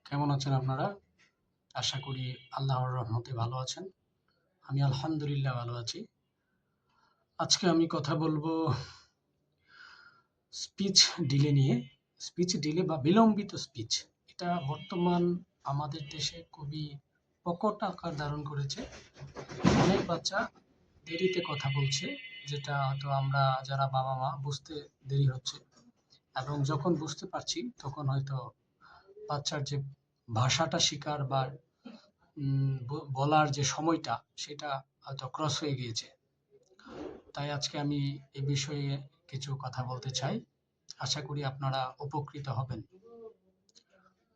কেমন আছেন আপনারা? আশা করি আল্লাহর রহমতে ভালো আছেন। আমি আলহামদুলিল্লাহ ভালো আছি। আজকে আমি কথা বলবো স্পিচ ডিলে নিয়ে। স্পিচ ডিলে বা বিলম্বিত স্পিচ। এটা বর্তমান আমাদের দেশে খুবই প্রকট আকার ধারণ করেছে। অনেক বাচ্চা দেরিতে কথা বলছে, যেটা হয়তো আমরা যারা বাবা-মা বুঝতে দেরি হচ্ছে। এবং যখন বুঝতে পারছি তখন হয়তো বাচ্চার যে ভাষাটা শিখার বা বলার যে সময়টা সেটা হয়তো ক্রস হয়ে গিয়েছে। তাই আজকে আমি এ বিষয়ে কিছু কথা বলতে চাই। আশা করি আপনারা উপকৃত হবেন।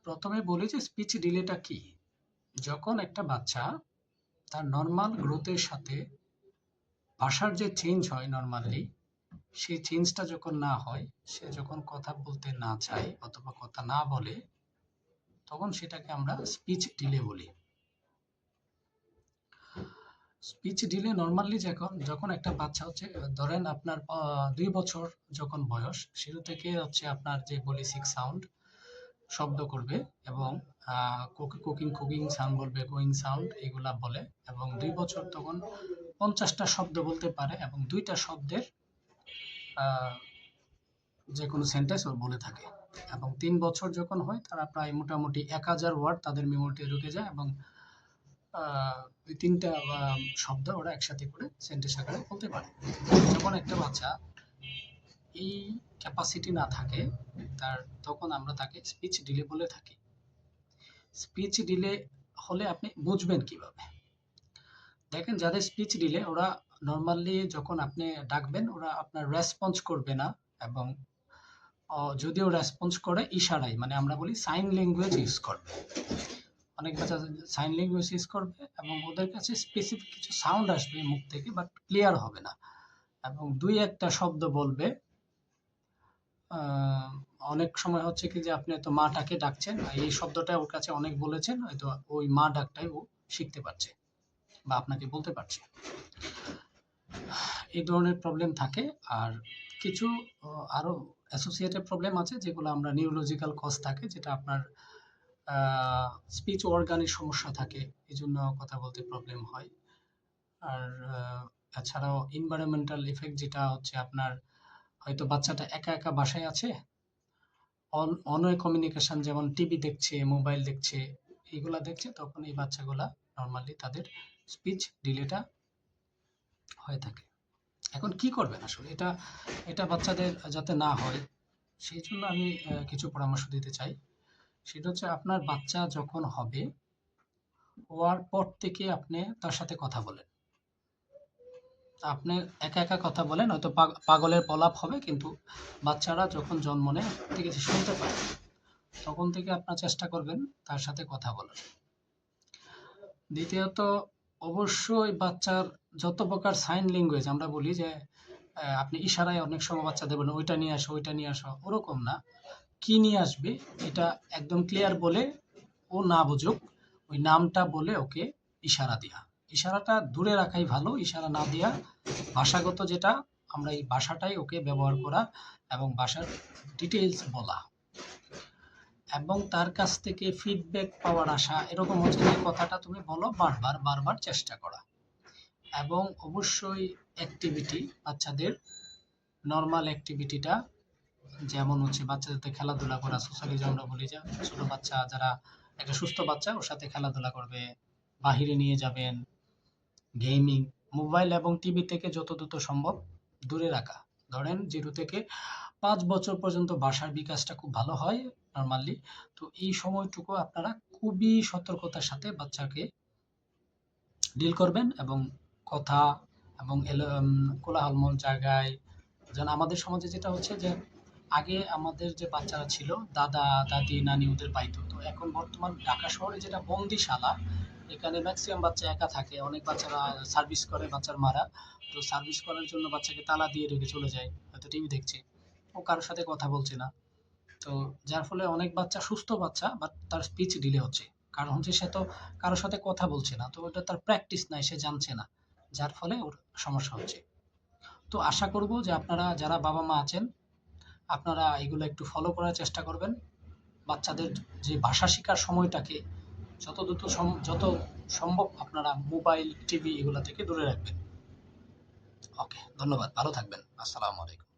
প্রথমে বলি যে স্পিচ ডিলেটা কি? যখন একটা বাচ্চা তার নরমাল গ্রোথের সাথে ভাষার যে চেঞ্জ হয় নরমালি, সেই চেঞ্জটা যখন না হয়, সে যখন কথা বলতে না চায় অথবা কথা না বলে, তখন সেটাকে আমরা স্পিচ ডিলে বলি। স্পিচ ডিলে নরমালি যখন একটা বাচ্চা হচ্ছে, ধরেন আপনার ২ বছর যখন বয়স, শুরু থেকে হচ্ছে আপনার যে বলিসিক সাউন্ড শব্দ করবে এবং কুকিং সাউন্ড বলবে, গোয়িং সাউন্ড এগুলা বলে, এবং ২ বছর তখন ৫০টা শব্দ বলতে পারে এবং ২ টা শব্দের আ যেকোনো সেন্টেন্স ও বলে থাকে। এবং ৩ বছর যখন হয় তারা প্রায় মোটামুটি ১,০০০ ওয়ার্ড তাদের মেমোরিতে ঢুকে যায় এবং আ ২-৩ টা শব্দ ওরা একসাথে করে সেন্টেন্স আকারে বলতে পারে। যখন একটা বাচ্চা এই ক্যাপাসিটি না থাকে, তখন আমরা তাকে স্পিচ ডিলে বলে থাকি। স্পিচ ডিলে হলে আপনি বুঝবেন কিভাবে? দেখেন, যাদের স্পিচ ডিলে ওরা নরমালি যখন আপনি ডাকবেন ওরা আপনার রেসপন্স করবে না, এবং যদিও রেসপন্স করে ইশারায়, মানে আমরা বলি সাইন ল্যাঙ্গুয়েজ ইউজ করবে। অনেক বাচ্চা সাইন ল্যাঙ্গুয়েজ ইউজ করবে এবং ওদের কাছে স্পেসিফিক কিছু সাউন্ড আসবে মুখ থেকে, বাট ক্লিয়ার হবে না, এবং ২-১টা শব্দ বলবে। অনেক সময় হচ্ছে কি যে আপনি হয়তো মাটাকে ডাকছেন, এই শব্দটা ওর কাছে অনেক বলেছেন, হয়তো ওই মা ডাকটাই ও শিখতে পারছে বা আপনাকে বলতে পারছে। এই ধরনের প্রবলেম থাকে। আর কিছু আরো অ্যাসোসিয়েটেড প্রবলেম আছে, যেগুলো আমরা নিউরোলজিক্যাল কজ থাকে, যেটা আপনার স্পিচ অর্গানের সমস্যা থাকে, এজন্য কথা বলতে প্রবলেম হয়। আর এছাড়াও এনভায়রনমেন্টাল ইফেক্ট, যেটা হচ্ছে আপনার হয়তো বাচ্চাটা একা একা বাসায় আছে, অনওয়ে কমিউনিকেশন, যেমন টিভি দেখছে, মোবাইল দেখছে, এগুলা দেখছে, তখন এই বাচ্চাগুলা নরমালি তাদের স্পিচ ডিলেটা হয়ে থাকে। এখন কি করবেন আসলে এটা এটা বাচ্চাদের যাতে না হয়, সেই জন্য আমি কিছু পরামর্শ দিতে চাই। সেটা হচ্ছে, আপনার বাচ্চা যখন হবে, হওয়ার পর থেকে আপনি তার সাথে কথা বলেন। আপনি একা একা কথা বলেন, হয়তো পাগলের প্রলাপ হবে, কিন্তু বাচ্চারা যখন জন্ম নেয় ঠিক আছে শুনতে পায়, তখন থেকে আপনার চেষ্টা করবেন তার সাথে কথা বলার। দ্বিতীয়ত, অবশ্যই বাচ্চার যত প্রকার সাইন ল্যাঙ্গুয়েজ আমরা বলি যে আপনি ইশারায় অনেক সময় বাচ্চাদের বলেন ওইটা নিয়ে আসো, ওইটা নিয়ে আসো, ওরকম না। কি নিয়ে আসবে এটা একদম ক্লিয়ার বলে, ও না বুঝুক, ওই নামটা বলে ওকে ইশারা দেয়া। ইশারাটা দূরে রাখাই ভালো, ইশারা না দেয়া। ভাষাগত যেটা, আমরা এই ভাষাটাই ওকে ব্যবহার করা এবং ভাষার ডিটেইলস বলা, এবং তার কাছ থেকে ফিডব্যাক পাওয়ার আশা, এরকম হচ্ছে যে কথাটা তুমি বলো, বারবার বারবার চেষ্টা করা। এবং অবশ্যই অ্যাক্টিভিটি, বাচ্চাদের নরমাল অ্যাক্টিভিটিটা, যেমন হচ্ছে বাচ্চাদের সাথে খেলাধুলা করা, সোশ্যালিজম আমরা বলি, যে ছোট বাচ্চা যারা, একটা সুস্থ বাচ্চা ওর সাথে খেলাধুলা করবে, বাহিরে নিয়ে যাবেন, গেমিং, মোবাইল এবং টিভি থেকে যত দ্রুত সম্ভব দূরে রাখা। ধরেন 0 থেকে ৫ বছর পর্যন্ত ভাষার বিকাশটা খুব ভালো হয় নরমালি। তো এই সময়টুকু আপনারা খুবই সতর্কতার সাথে বাচ্চাকে ডিল করবেন, এবং কথা এবং কোলাহলময় জায়গায়, যেন আমাদের সমাজে যেটা হচ্ছে যে আগে আমাদের যে বাচ্চারা ছিল, দাদা দাদি নানি ওদের পাইতো, তো এখন বর্তমান ঢাকা শহরে যেটা বন্দিশালা, এখানে ম্যাক্সিমাম বাচ্চা একা থাকে, অনেক বাচ্চারা সার্ভিস করে বাচ্চার মারা, তো সার্ভিস করার জন্য বাচ্চাকে তালা দিয়ে রেখে চলে যায়, হয়তো টিভি দেখছে, ও কারোর সাথে কথা বলছে না। তো যার ফলে অনেক বাচ্চা, সুস্থ বাচ্চা, বাট তার স্পিচ ডিলে হচ্ছে, কারণ হচ্ছে সে তো কারোর সাথে কথা বলছে না, তো ওটা তার প্র্যাকটিস নাই, সে জানছে না, যার ফলে ওর সমস্যা হচ্ছে। তো আশা করব যে আপনারা যারা বাবা মা আছেন, আপনারা এগুলো একটু ফলো করার চেষ্টা করবেন, বাচ্চাদের যে ভাষা শেখার সময়টাকে যত সম্ভব আপনারা মোবাইল, টিভি এগুলা থেকে দূরে রাখবেন। ওকে, ধন্যবাদ। ভালো থাকবেন। আসসালামু আলাইকুম।